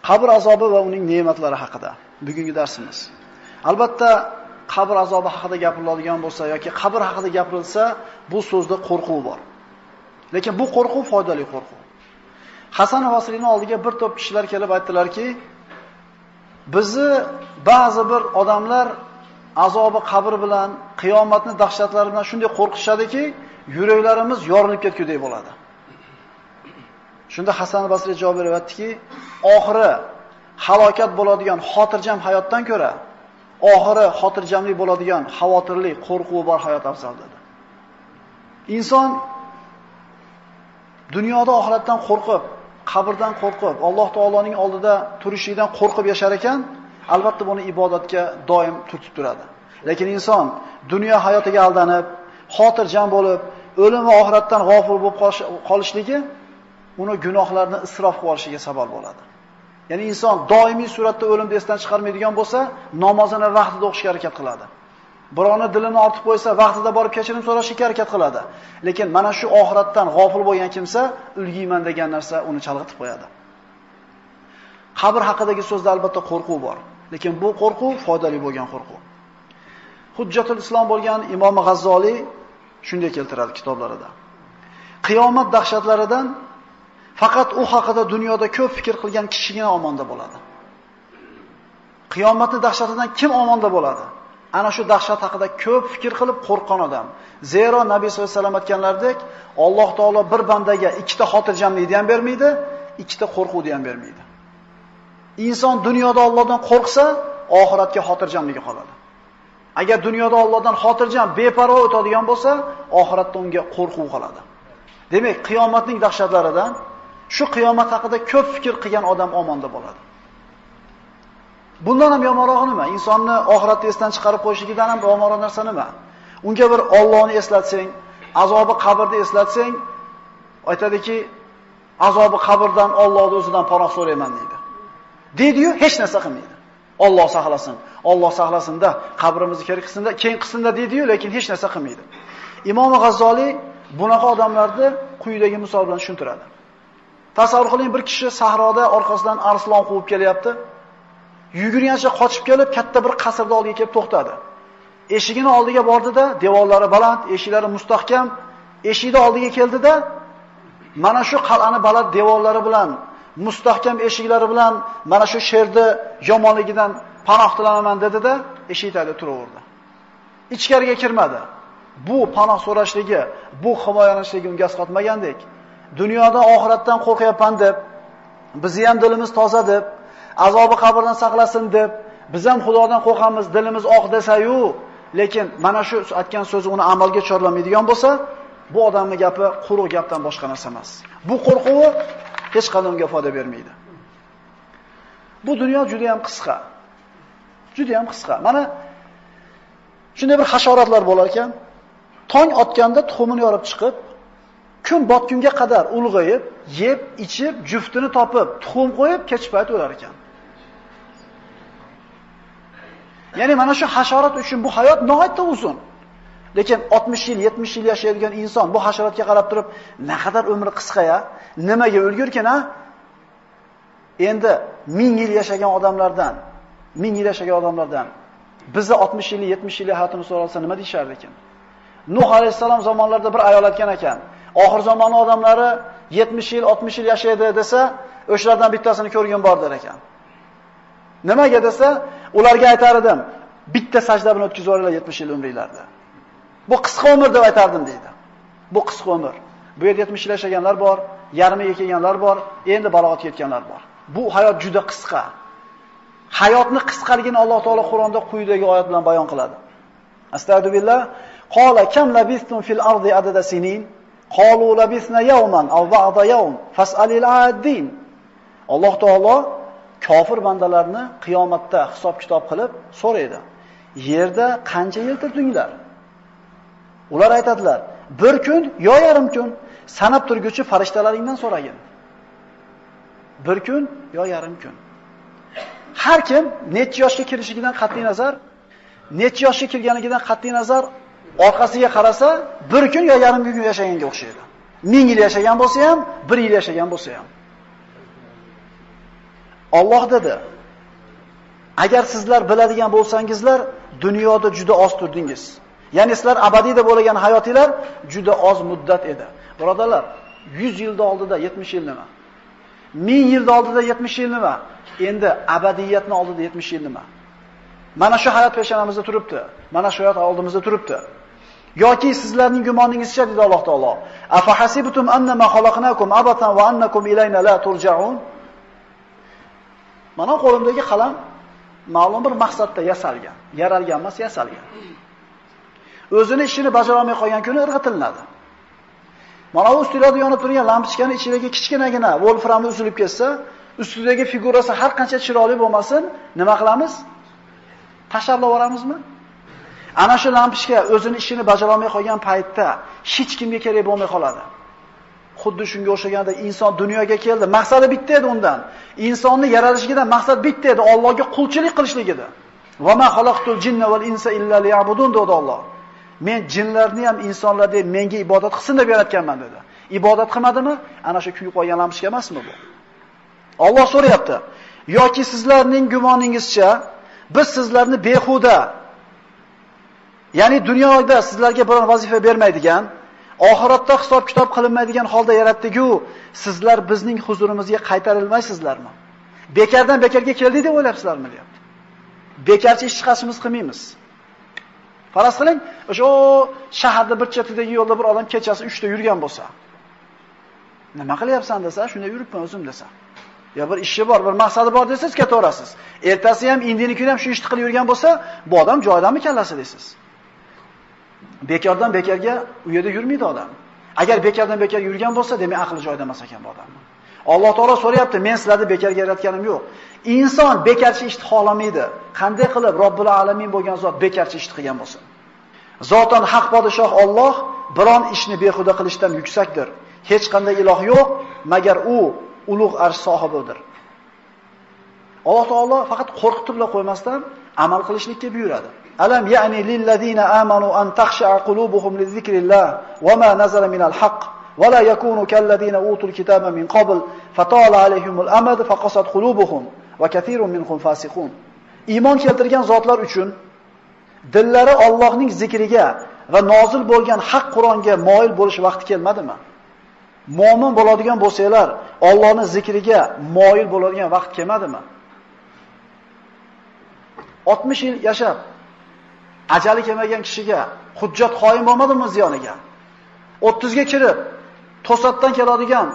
Qabr azobi va uning ne'matlari haqida bugungi darsimiz. Albatta, qabr azobi haqida gapiriladigan bo'lsa yoki qabr haqida gapirilsa, bu so'zda qo'rquv bor. Lekin bu qo'rquv foydali qo'rquv. Hasan Basriyning oldiga bir to'p kishilar kelib aytdilarki, bizni ba'zi bir odamlar azobi qabr bilan, qiyomatning dahshatlari bilan shunday qo'rqishadiki, yuraklarimiz yorilib ketgudek bo'ladi. Shunda Hasan Basriy javob beryaptiki, oxiri halokat bo'ladigan xotirjam hayotdan ko'ra, oxiri xotirjamlik bo'ladigan xavotirli, qo'rquv bor hayot afzal dedi. Inson dunyoda oxiratdan qo'rqib, qabrdan qo'rqib, Alloh taoloning oldida turishlikdan qo'rqib yashar ekan, albatta buni ibodatga doim turtib turadi. Lekin inson dunyo hayotiga aldanib, xotirjam bo'lib, o'lim va oxiratdan g'ofil bo'lib qolishligi uni gunohlarni isrof qilib olishiga sabab bo'ladi. Ya'ni inson doimiy suratda o'limni esdan chiqarmaydigan bo'lsa, namozini vaqtida o'qishga harakat qiladi. Birovni dilini ortib qo'ysa, vaqtida borib kechirim so'rashga harakat qiladi. Lekin mana shu oxiratdan g'ofil bo'lgan kimsa, ulgiyman degan narsa uni chalg'itib qo'yadi. Qabr haqidagi so'zda albatta qo'rquv bor, lekin bu qo'rquv foydali bo'lgan qo'rquv. Hujjatul Islom bo'lgan Imom G'azzoliy shunday keltiradi kitoblarida. Qiyomat dahshatlaridan faqat u haqida dunyoda ko'p fikr qilgan kishigina omonda bo'ladi. Qiyomatning dahshatidan kim omonda bo'ladi? Ana shu dahshat haqida ko'p fikr qilib qo'rqqan odam. Zero Nabiy sollallohu alayhi vasallam aytganlaridek, Alloh taolo bir bandaga ikkita xotirjamlikni ham bermaydi, ikkita qo'rquvni ham bermaydi. Inson dunyoda Allohdan qo'rqsa, oxiratga xotirjamligi qoladi. Agar dunyoda Allohdan xotirjam, beparvo o'tadigan bo'lsa, oxiratda unga qo'rquv qoladi. Demak, qiyomatning dahshatlaridan shu qiyomat haqida ko'p fikr qilgan odam omonda bo'ladi. Bundan ham yomonroq nima? Insonni oxiratda esdan chiqarib qo'yishligidan ham yomonroq narsa nima? Unga bir Allohni eslatsang, azobi qabrni eslatsang, aytadiki, azobi qabrdan Allohning o'zidan panoh so'rayman deydi. Deydi-yu, hech narsa qilmaydi. Alloh saqlasin, Alloh saqlasin-da, qabrimizni keng qilsin-da deydi-yu, lekin hech narsa qilmaydi. Imom G'azzoliy bunaqa odamlarni quyidagi misol bilan tushuntiradi. Tasavvur qiling, bir kishi sahroda orqasidan arslon quvib kelyapti. Yugurgancha qochib kelib, katta bir qasrning oldiga kelib to'xtadi. Eshigini oldiga bordi-da, devorlari baland, eshiklari mustahkam, eshikning oldiga keldi-da, mana shu qal'ani baland devorlari bilan, mustahkam eshiklari bilan mana shu sherni yomonligidan panoh tilanaman dedi-da, eshik tagida turaverdi. Ichkariga kirmadi. Bu panoh so'rashligi, bu himoyalanishlik unga asqatmagandek, dunyoda oxiratdan qo'rqyapman deb, bizni ham dilimiz toza deb, azobi qabrdan saqlasin deb, biz ham Xudodan qo'rqamiz, dilimiz oq desa-yu, lekin mana shu aytgan so'zi uni amalga chorlamaydigan bo'lsa, bu odamning gapi quruq gapdan boshqa narsa emas. Bu qo'rquvi hech qanday unga foyda bermaydi. Bu dunyo juda ham qisqa. Juda ham qisqa. Mana shunday bir hasharotlar bo'lar ekan, tong otganda tuxumini yorib chiqib, kun botgunga qadar ulg'ayib, yeb, ichib, juftini topib, tuxum qo'yib, kechib payt o'lar ekan. Ya'ni mana shu hasharot uchun bu hayot nihoyatda uzun. Lekin 60 yil, 70 yil yashaydigan inson bu hasharotga qarab turib, naqadar umri qisqa-ya, nimaga o'lgurkin-a? Endi 1000 yil yashagan odamlardan, bizni 60 yil, 70 yil hayotimiz so'ralsa nima deyshar ekan? Nuh alayhisalom zamonlarida bir ayol aytgan ekan, oxir zamon odamlari 70 yil, 60 yil yashaydi desa, o'shalardan bittasini ko'rgan bor der ekan. Nimaga desa, ularga aytar edim, bitta sajda bilan o'tkazib yuboringlar 70 yil umringlarda. Bu qisqa umr deb aytardim deydi. Bu qisqa umr. Bu yerda 70 yil yashaganlar bor, yarmiga kelganlar bor, endi balog'atga yetganlar bor. Bu hayot juda qisqa. Hayotni qisqaligini Alloh taolo Qur'onda quyidagi oyat bilan bayon qiladi. Astagfirullah. Qala kam labistum fil ardi adada sinin? Qalu labisna yawman aw ba'da yawm fas'alil 'adin. Alloh taolo kofir bandalarni qiyomatda hisob-kitob qilib so'raydi. Yerda qancha yil turdinglar? Ular aytadilar, bir kun yo yarim kun. Sanab turguchi farishtalaringdan so'ragin. Bir kun yo yarim kun. Har kim necha yoshga kirishidan qat'iy nazar, necha yoshga kirganidan qat'iy nazar orqasiga qarasa, bir kun yo yarim kun yashaganga o'xshaydi. 1000 yil yashagan bo'lsa ham, 1 yil yashagan bo'lsa ham. Alloh dedi, agar sizlar biladigan bo'lsangizlar, dunyoda juda oz turdingiz. Ya'ni sizlar abadiyda bo'lgan hayotinglar juda oz muddat edi. Birodarlar, 100 yilda oldida 70 yil nima? 1000 yilda oldida 70 yil nima? Endi abadiyatni oldida 70 yil nima? Mana shu hayot peshonamizda turibdi. Mana shu hayot oldimizda turibdi. Yoki sizlarning gumoningizcha dedi Alloh taolo, afa hasibtum annama xalaqnakum abatan va annakum ilayna la turja'un. Mana qo'limdagi qalam ma'lum bir maqsadda yasalgan, yaralgan emas, yasalgan. O'zini ishini bajara olmay qolgan kuni irg'itilinadi. Mana bu ustida yonib turgan lampochkani ichidagi kichkinagina wolframni uzilib ketsa, ustidagi figurasi har qancha chiroyli bo'lmasin, nima qilamiz? Tashlab yuboramizmi? Ana shu lampochka o'zini ishini bajara olmay qolgan paytda hech kimga kerak bo'lmay qoladi. Xuddi shunga o'xshaganda inson dunyoga keldi, maqsadi bitta edi undan. Insonni yaralishidan maqsad bitta edi, Allohga qulchilik qilishlik edi. Va ma xalaqtul jinna val insa illa liya'budun dedi Alloh. Men jinlarni ham insonlarni ham menga ibodat qilsin deb yaratganman dedi. Ibodat qilmadimi? Ana shu kuyib qolgan lampochka emasmi bu? Alloh so'rayapti. Yoki sizlarning gumoningizcha biz sizlarni behuda, ya'ni dunyoda sizlarga biror vazifa bermaydigan, oxiratda hisob-kitob qilinmaydigan holda yaratdik-ku, sizlar bizning huzurimizga qaytarilmaysizlarmi? Bekardan bekarga keldik deb o'ylabsizlarmi deyapti. Bekarchi ish chiqarishimiz qilmaymiz. Faraz qiling, o'sha shaharda bir chetidagi yo'lda bir odam kechasi 3 ta yurgan bo'lsa, nima qilyapsan desa, shunda yuribman o'zim desa. Ya bir ishi bor, bir maqsadi bor desiz, ketaverasiz. Ertasi ham, indini kuni ham shu ishni qilib yurgan bo'lsa, bu odam joyidanmi kallasi deysiz. Bekordan bekarga u yerda yurmaydi odam. Agar bekordan bekarga yurgan bo'lsa, demak aqli joyida emas ekan bu odam. Alloh taolo so'rayapti, men sizlarni bekorga yaratganim yo'q. Inson bekarchi ishni xohlamaydi. Qanday qilib Robbil alamin bo'lgan zot bekarchi ishni qilgan bo'lsin? Zotan haq podshoh Alloh biron ishni behuda qilishdan yuksakdir. Hech qanday iloh yo'q, magar u ulug' arsh sohibidir. Alloh taolo faqat qo'rqitib qo'ymasdan amal qilishlikka buyuradi. Alam ya'ni lil ladina amanu an takhsha'a qulubuhum li zikrillah wa ma nazala minal haqq wa la yakunu kal ladina utul kitaba min qabl fatala alayhimul amad faqasat qulubuhum va kathirun minhum fasiqun. Iymon keltirgan zotlar uchun dillari Allohning zikriga va nozil bo'lgan haq Qur'onga moyil bo'lish vaqti kelmadimi? Mo'min bo'ladigan bo'lsanglar, Allohning zikriga moyil bo'ladigan vaqt kelmadimi? 60 yil yashab ajali kelmagan kishiga hujjat qoyim bo'lmadimi ziyoniga? 30 ga kirib to'satdan keladigan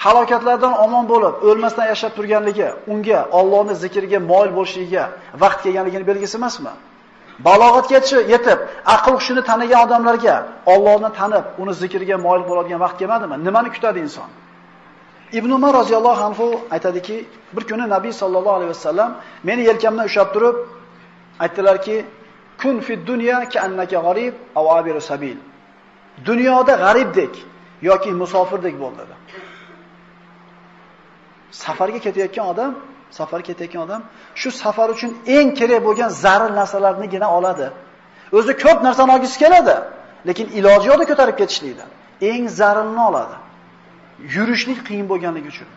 halokatlardan omon bo'lib, o'lmasdan yashab turganligi unga Allohning zikriga moyil bo'lishiga vaqt kelganligini belgisi emasmi? Balog'atga yetib, aql hushini tanigan odamlarga Allohni tanib, uni zikriga moyil bo'ladigan vaqt kelmadimi? Nimani kutadi inson? Ibn Umar roziyallohu anhu aytadiki, bir kuni Nabiy sallallohu alayhi vasallam meni yelkamdan ushlab turib aytdilarki, kun fid dunya ka'annaka g'arib aw abiru sabil. Dunyoda g'aribdek yoki musofirdek bo'l dedi. Safarga ketayotgan odam shu safar uchun eng kerak bo'lgan zarur narsalarnigina oladi. O'zi ko'p narsani olgisi keladi, lekin iloji yo'qda ko'tarib ketishlikda. Eng zarurini oladi. Yurishlik qiyin bo'lganligi uchun.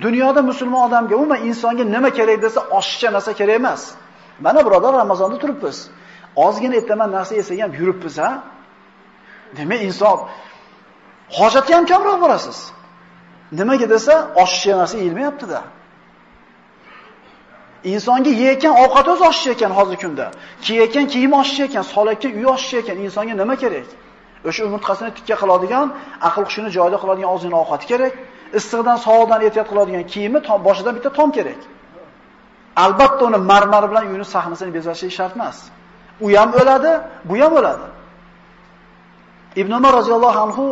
Dunyoda musulmon odamga, umuman insonga nima kerak desa, oshiqcha narsa kerak emas. Mana birodar, Ramazonda turibmiz. Ozgina ertaman narsa yesak ham yuribmiz, ha? Demak, inson hojatga ham kamroq borasiz. Nimaga desa, oshiqcha narsa yeyilmayapti-da. Insonga yeyotgan ovqat o'zi oshiqcha ekan hozirgi kunda. Kiyayotgan kiyim oshiqcha ekan, solayotgan uy oshiqcha ekan. Insonga nima kerak? O'sha umurtqasini tikka qiladigan, aql hushini joyida qiladigan ozgina ovqat kerak. Issiqdan, sovuqdan ehtiyot qiladigan kiyimi boshidan bitta tom kerak. Albatta uni marmar bilan uyning sahnasini bezashi shart emas. U ham o'ladi, bu ham o'ladi. Ibn Umar roziyallohu anhu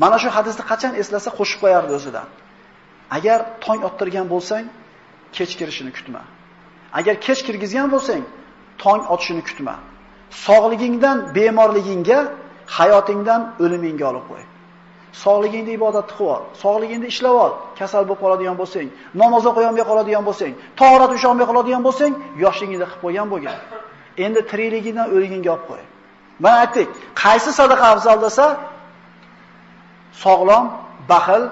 mana shu hadisni qachon eslasa qo'shib qo'yardi o'zidan. Agar tong ottirgan bo'lsang, kech kirishini kutma. Agar kech kirgizgan bo'lsang, tong otishini kutma. Sog'ligingdan bemorligingga, hayotingdan o'limingga olib qo'y. Sog'ligingda ibodat qilib ol, sog'ligingda ishlab ol. Kasal bo'lib qoladigan bo'lsang, namoz o'qiy olmay qoladigan bo'lsang, tahorat usha olmay qoladigan bo'lsang, yoshligingda qilib qo'ygan bo'lgan. Endi tirikligingdan o'ligingga olib qo'y. Mana aytdik, qaysi sadaqa afzal desa, sog'lom, baxil,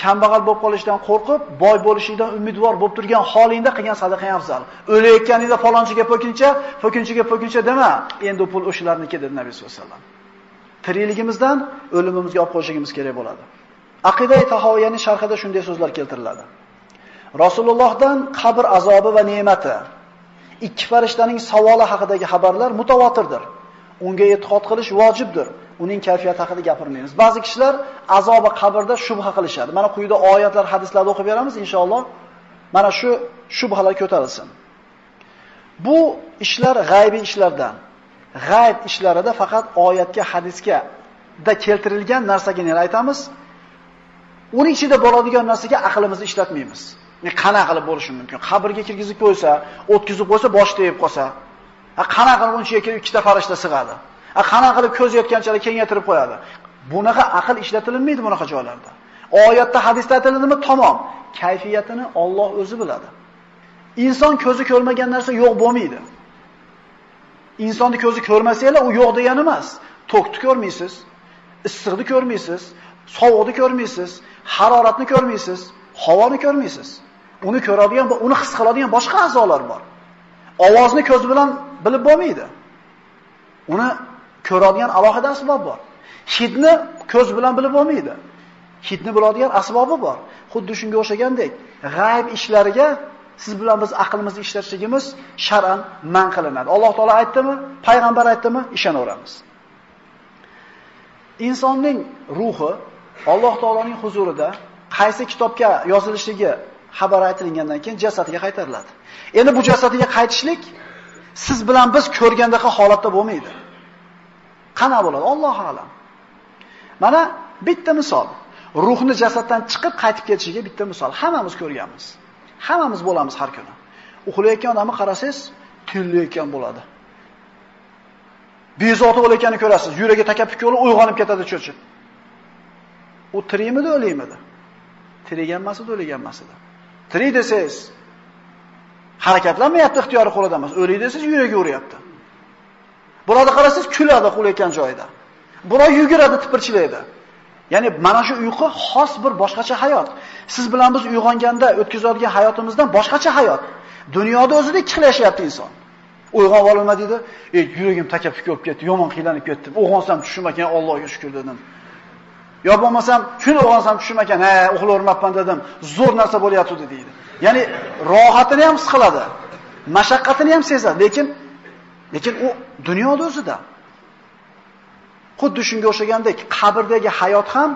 kambag'al bo'lib qolishdan qo'rqib, boy bo'lishingdan umidvor bo'lib turgan holingda qilgan sadaqang afzal. O'layotganingda falonchiga po'kinchiga dema, endi pul o'shalarniki dedi Nabiy sollallohu alayhi vasallam. Tirikligimizdan o'limimizga olib qo'yishimiz kerak bo'ladi. Aqida-i Tahoviyaning sharhida shunday so'zlar keltiriladi. Rasulullohdan qabr azobi va ne'mati, ikki farishtaning savoli haqidagi xabarlar mutawatirdir. Unga e'tiqod qilish vojibdir. Uning kayfiyati haqida gapirmaymiz. Ba'zi kishilar azobi qabrda shubha qilishadi. Mana quyida oyatlar, hadislarni o'qib beramiz inshaalloh. Mana shu shubhalar ko'tarilsin. Bu ishlar g'aybiy ishlardan. G'ayb ishlarida faqat oyatga, hadisga da keltirilgan narsaga ne aytamiz? Uning ichida bo'ladigan narsaga aqlimizni ishlatmaymiz. Qana qilib bo'lishi mumkin. Qabrga kirgizib qo'ysa, o'tkazib qo'ysa, bosh tegib qolsa. Qana qilib uncha kelib ikkita farishta sig'adi. Qana qilib ko'z yetganchalik kengaytirib qo'yadi. Bunaqa aql ishlatilmaydi bunaqa joylarda. Oyatda, hadisda aytiladimi? Tamom. Kayfiyatini Alloh o'zi biladi. Inson ko'zi ko'rmagan narsa yo'q bo'lmaydi. Insonni ko'zi ko'rmasanglar, u yo'q degani emas. To'kni ko'rmaysiz, issiqni ko'rmaysiz, sovuqni ko'rmaysiz, haroratni ko'rmaysiz, havoni ko'rmaysiz. Uni ko'radigan, uni his qiladigan boshqa a'zolar bor. Ovozni ko'z bilan bilib bo'lmaydi. Uni ko'radigan alohida asbob bor. Hidni ko'z bilan bilib bo'lmaydi. Hidni biladigan asbobi bor. Xuddi shunga o'xshagandek, g'ayb ishlariga siz bilan biz aqlimizni ishlatishimiz shar'an man qilinadi. Alloh taolo aytdimi, payg'ambar aytdimi, ishonaveramiz. Insonning ruhi Alloh taoloning huzurida qaysi kitobga yozilishligi xabar aytilgandan keyin jasadiga qaytariladi. Endi bu jasadiga qaytishlik siz bilan biz ko'rgandaqa holatda bo'lmaydi. Qana bo'ladi? Alloh a'lam. Mana bitta misol. Ruhni jasaddan chiqib qaytib ketishiga bitta misol. Hammamiz ko'rganmiz. Hammamiz bo'lamiz har kuni. Uxlayotgan odamni qarasangiz, tillayotgan bo'ladi. Bezovta bo'layotganini ko'rasiz. Yuragi takappuk bo'lib uyg'onib ketadi cho'chib. U tirikmidi, o'laymidi? Tirigan emasdi, o'lagan emasdi. Tirik desangiz, harakatlanmayapti, ixtiyori qo'lida emas. O'lik desangiz, yuragi uryapti. Birovni qarasangiz, kuladi uxlayotgan joyida. Birov yuguradi, tipirchilaydi. Ya'ni mana shu uyqu xos bir boshqacha hayot. Siz bilan biz uyg'onganda o'tkazadigan hayotimizdan boshqacha hayot. Dunyoda o'zida ikkilashyapti inson. Uyg'onib olma dedi, yuragim takappuk bo'lib ketdi, yomon qiylanib ketdim. Uyg'onsam tushim ekan, Allohga shukr dedim. Yo bo'lmasam, shuni uyg'onsam tushim ekan, uxlayapman dedim. Zo'r narsa bo'lyapti deydi. Ya'ni rohatini ham his qiladi, mashaqqatini ham sezadi, lekin u dunyoda o'zida. Xuddi shunga o'xshagandek, qabrdagi hayot ham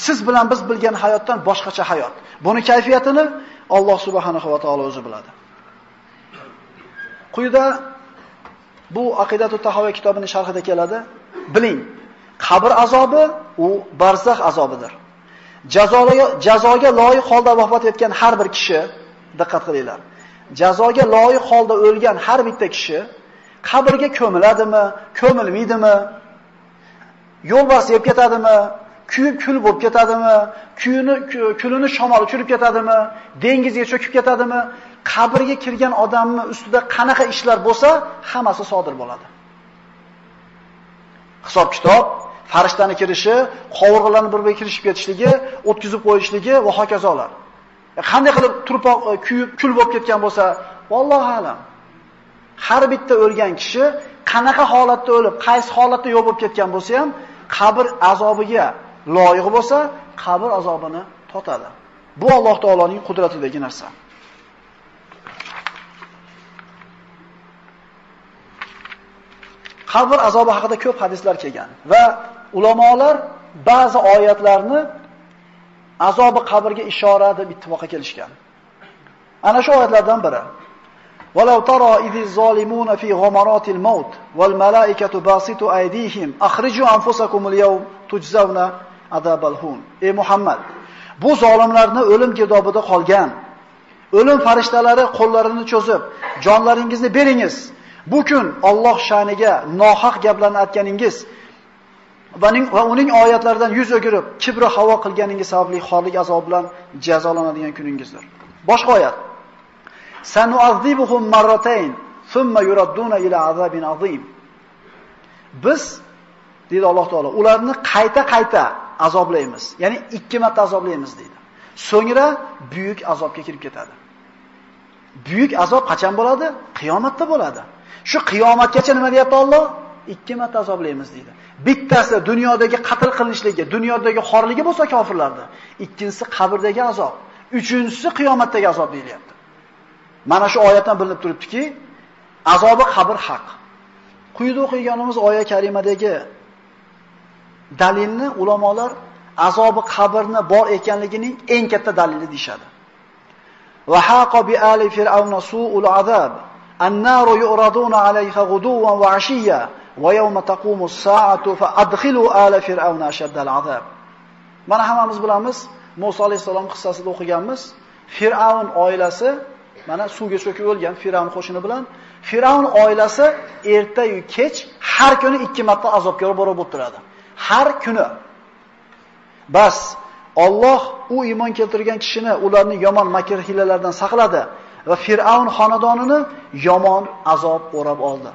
siz bilan biz bilgan hayotdan boshqacha hayot. Buni kayfiyatini Alloh subhanahu va taolo o'zi biladi. Quyida bu Aqidatu Tahoviy kitobining sharhida keladi. Biling, qabr azobi u barzax azobidir. Jazoga loyiq holda vafot etgan har bir kishi, diqqat qilinglar. Jazoga loyiq holda o'lgan har bitta kishi qabrga ko'miladimi, ko'milmaydimi? Yo'lbars yeb ketadimi? Kuyib kul bo'lib ketadimi? Kulini shamol uchirib ketadimi? Dengizga cho'kib ketadimi? Qabrga kirgan odamning ustida qanaqa ishlar bo'lsa, hammasi sodir bo'ladi. Hisob-kitob, farishtani kirishi, qovurg'alarning bir-biriga kirishib ketishligi, o'tkazib qo'yishligi va hokazolar. Qanday qilib turpoq kuyib kul bo'lib ketgan bo'lsa, vallohu alam. Har bitta o'lgan kishi qanaqa holatda o'lib, qaysi holatda yo'q bo'lib ketgan bo'lsa ham, qabr azobiga loyiq bo'lsa, qabr azobini totadi. Bu Alloh taoloning qudratidagi narsa. Qabr azobi haqida ko'p hadislar kelgan va ulamolar ba'zi oyatlarni azobi qabrga ishora deb ittifoqqa kelishgan. Ana shu oyatlardan biri. وَلَوْ تَرَى إِذِ الظَّالِمُونَ فِي غَمَرَاتِ الْمَوْتِ وَالْمَلَائِكَةُ بَاسِطُو أَيْدِيهِمْ أَخْرِجُوا أَنفُسَكُمُ الْيَوْمَ تُجْزَوْنَ عَذَابَ الْهُونِ. Ey Muhammad, bu zolimlarni o'lim girdobida qolgan, o'lim farishtalari qo'llarini cho'zib, jonlaringizni beringiz. Bu kun Alloh sha'niga nohaq gaplarni aytganingiz va uning oyatlaridan yuz o'girib, kibri havo qilganingiz sababli xorlik azob bilan jazolanadigan kuningizdir. Boshqa oyat. Sanu'azibuhum marratayn thumma yuradduna ila azabin azim. Biz deydi Alloh taolo, ularni qayta azoblaymiz. Ya'ni 2 marta azoblaymiz deydi. So'ngra buyuk azobga kirib ketadi. Buyuk azob qachon bo'ladi? Qiyomatda bo'ladi. Shu qiyomatgacha nima deyapti Alloh? 2 marta azoblaymiz deydi. Bittasi dunyodagi qatl qilinishligi, dunyodagi xorligi bo'lsa kofirlarda. Ikkinchisi qabrdagi azob. Uchinchisi qiyomatdagi azob deyilyapti. Mana shu oyatdan bilinib turibdiki, azobi qabr haq. Quyida o'qiganimiz oyat karimadagi dalilni ulamolar azobi qabrni bor ekanligining eng katta dalili deyshadi. Va haqa bi ali fir'auna su'ul azab. An-naru yu'raduna 'alayha ghuduwan wa 'ashiyya va yawma taqumu as-sa'atu fa adkhilu ala fir'auna ashadda al-'azab. Mana hammamiz bilamiz, Musa alayhisalom qissasida o'qiganmiz. Fir'avn oilasi mana suvga cho'kib o'lgan Fir'avn qo'shini bilan Fir'avn oilasi erta-yu kech har kuni 2 marta azobga borib o'tiradi. Har kuni. Bas Alloh u iymon keltirgan kishini ularning yomon makr hilalardan saqladi va Fir'avn xonadonini yomon azob o'rab oldi.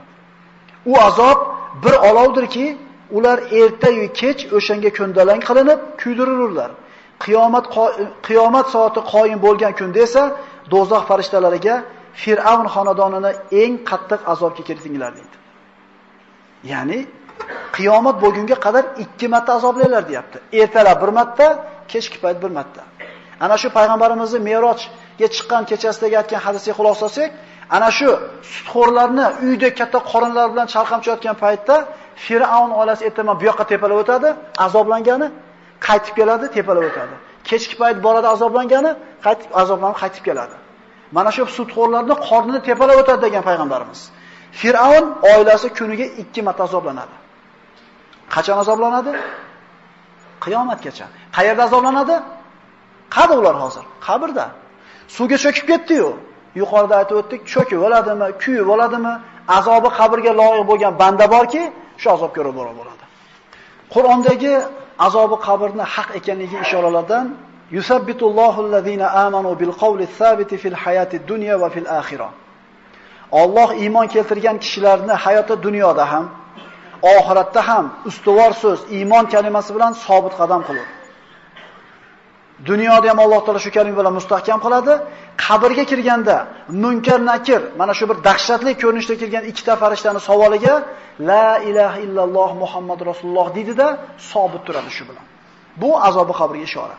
U azob bir olovdirki, ular erta-yu kech o'shanga ko'ndalang qilinib kuydirilurlar. Qiyomat soati qoyim bo'lgan kunda esa do'zax farishtalariga Fir'avn xonadonini eng qattiq azobga kiritinglar deydi. Ya'ni qiyomat bo'lgunga qadar 2 marta azoblaylar deyapti. Ertalab 1 marta, kechki payt 1 marta. Ana shu payg'ambarimizning Me'rojga chiqqan kechasidagi aytgan hadisga xulosasak, ana shu sutxo'rlarni uyda katta qorinlar bilan chalqamchayotgan paytda Fir'avn oilasi ertaman bu yoqqa tepalab o'tadi, azoblangani, qaytib keladi, tepalab o'tadi. Kechki payt boradi azoblangani, azoblanib qaytib keladi. Mana shu sutxo'rlarni qornini tepalab o'tadi degan payg'ambarimiz. Fir'avn oilasi kuniga 2 marta azoblanadi. Qachon azoblanadi? Qiyomatgacha. Qayerda azoblanadi? Qayerda ular hozir? Qabrda. Suvga cho'kib ketdi-yu. Yuqorida aytib o'tdik, cho'kib oladimi, kuyib oladimi? Azobi qabrga loyiq bo'lgan banda borki, shu azobga ro'baro bo'ladi. Qur'ondagi azobi qabrni haq ekanligi ishoralardan yusabbitullohu allazina amanu bil qawli sabiti fil hayatid dunya va fil axirah. Alloh iymon keltirgan kishilarni hayoti dunyoda ham, oxiratda ham ustuvor so'z, iymon kalimasi bilan sobit qadam qiladi. Dunyoda ham Alloh taolo shu kalima bilan mustahkam qiladi. Qabrga kirganda munkar nakir, mana shu bir dahshatli ko'rinishda kelgan ikkita farishtaning savoliga la ilaha illalloh Muhammad rasululloh deydida sobit turadi shu bilan. Bu azobi qabrga ishora.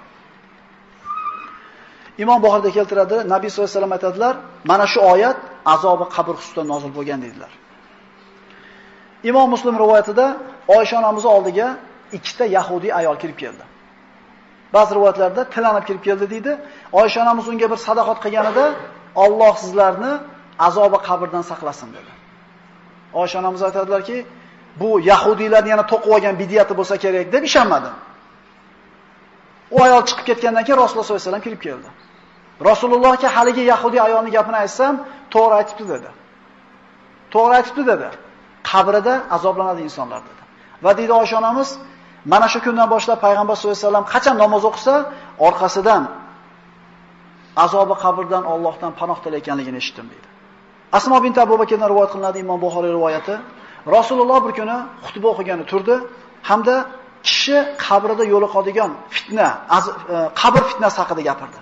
Imom Buxoriyda keltiradi, Nabiy sollallohu alayhi vasallam aytadilar, mana shu oyat azobi qabr xususida nozil bo'lgan dedilar. Imom Muslim rivoyatida Oysha onamiz oldiga ikkita yahudi ayol kirib keldi. Ba'zi rivoyatlarda tilanib kirib keldi deydi. Oysha onamiz unga bir sadaqat qilganida Alloh sizlarni azobi qabrdan saqlasin dedi. Oysha onamiz aytadilarki, bu yahudiylarning yana to'qib olgan bidiyati bo'lsa kerak deb ishonmadim. U ayol chiqib ketgandan keyin Rasululloh sollallohu alayhi vasallam kirib keldi. Rasulullohga haligi yahudi ayolning gapini aytsam, to'g'ri aytibdi dedi. To'g'ri aytibdi dedi. Qabrida azoblanadi insonlar dedi. Va deydi Oysha onamiz, mana shu kundan boshlab payg'ambar sollallohu alayhi vasallam qachon namoz o'qisa, orqasidan azobi qabrdan Allohdan panoh tilayotganligini eshitdim deydi. Asmo bint Abu Bakrdan rivoyat qilinadi Imom Buxoriy rivoyati. Rasululloh bir kuni xutba o'qigani turdi hamda kishi qabrida yo'liqadigan fitna, qabr fitnasi haqida gapirdi.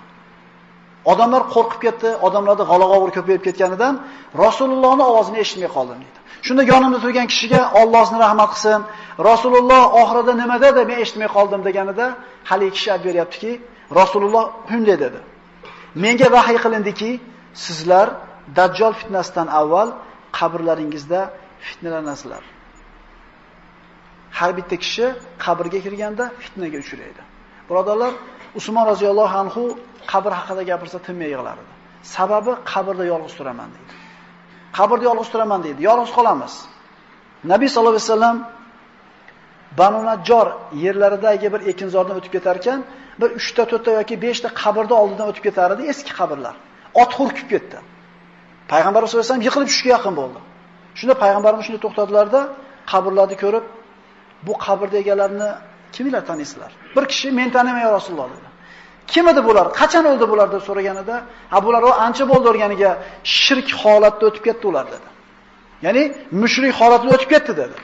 Odamlar qo'rqib ketdi, odamlarda g'ala-g'ovur ko'payib ketganidan Rasulullohning ovozini eshitmay qoldim deydi. Shunda yonimda turgan kishiga Allohning rahmat qilsin, Rasululloh oxirida nima dedi, men eshitmay qoldim deganida, hali kishi aytib beryaptiki, Rasululloh bunday dedi. Menga vahiy qilindiki, sizlar Dajjal fitnasidan avval qabrlaringizda fitnalanasizlar. Har bitta kishi qabrga kirganda fitnaga uchraydi. Birodarlar, Usmon roziyallohu anhu qabr haqida gapirsa tinmay yig'lar edi. Sababi qabrda yolg'iz turaman deydi. Qabrda yolg'iz turaman deydi. Yolg'iz qolamiz. Nabiy sallallohu alayhi vasallam Banu Najjor yerlaridagi bir ekinzordan o'tib ketar ekan, bir 3 ta, 4 ta yoki 5 ta qabrda oldidan o'tib ketar edi, eski qabrlar. Ot hurkib ketdi. Payg'ambar sollallohu alayhi vasallam yiqilib tushishga yaqin bo'ldi. Shunda payg'ambarimiz shuni to'xtadilarda, qabrlarni ko'rib, bu qabrda egalarni kimlar taniysizlar? Bir kishi men tanimayman ya Rasululloh dedi. Kim edi bular? Qachon o'ldi bular deb so'raganida, ha bular ancha bo'ldi o'rganiga shirk holatda o'tib ketdi ular dedi. Ya'ni mushrik holatda o'tib ketdi dedi.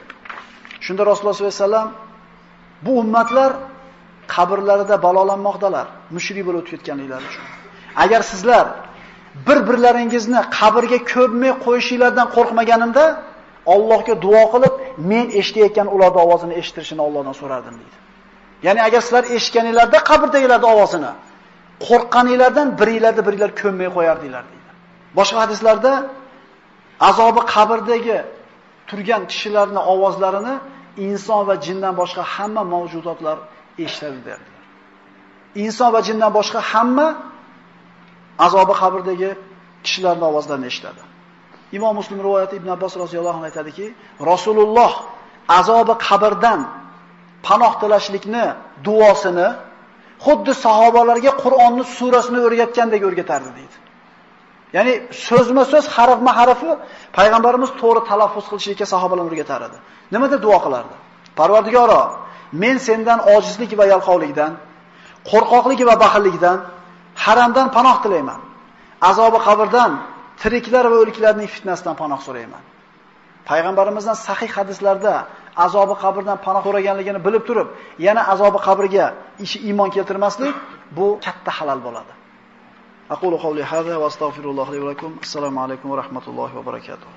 Shunda Rasululloh sollallohu alayhi vasallam bu ummatlar qabrlarida balolanmoqdalar, mushrik bo'lib o'tib ketganliklari uchun. Agar sizlar bir-birlaringizni qabrga ko'mmay qo'yishinglardan qo'rqmaganimda, Allohga duo qilib, men eshitayotgan ularning ovozini eshittirishini Allohdan so'rardim deydi. Ya'ni agar sizlar eshitganinglarda qabrdagilarning ovozini qo'rqqaninglardan biringlar ko'mmay qo'yardinglar deydi. Boshqa hadislarda azobi qabrdagi turgan kishilarning ovozlarini inson va jindan boshqa hamma mavjudotlar eshitadi derdilar. Inson va jindan boshqa hamma azobi qabrdagi kishilarning ovozlarini eshitadi. Imom Muslim rivoyati Ibn Abbos roziyallohu anhu aytadiki, Rasululloh azobi qabrdan panoh tilashlikni duosini xuddi sahobalarga Qur'onning surasini o'rgatgandek o'rgatardi deydi. Ya'ni so'zma-so'z, harf-harfi payg'ambarimiz to'g'ri talaffuz qilishga sahobalarga o'rgatar edi. Nima deb duo qilardi? Parvardigoro, men sendan ojizlik va yalqovlikdan, qo'rqoqlik va baxillikdan, haramdan panoh tilayman. Azobi qabrdan, tiriklar va o'liklarning fitnasidan panoh so'rayman. Payg'ambarimizdan sahih hadislarda azobi qabrdan panoh so'raganligini bilib turib, yana azobi qabrga iymon keltirmaslik bu katta halol bo'ladi. Aqulu qawli hadha va astagfirulloh li va lakum. Assalomu alaykum va rahmatullohi va barakatuh.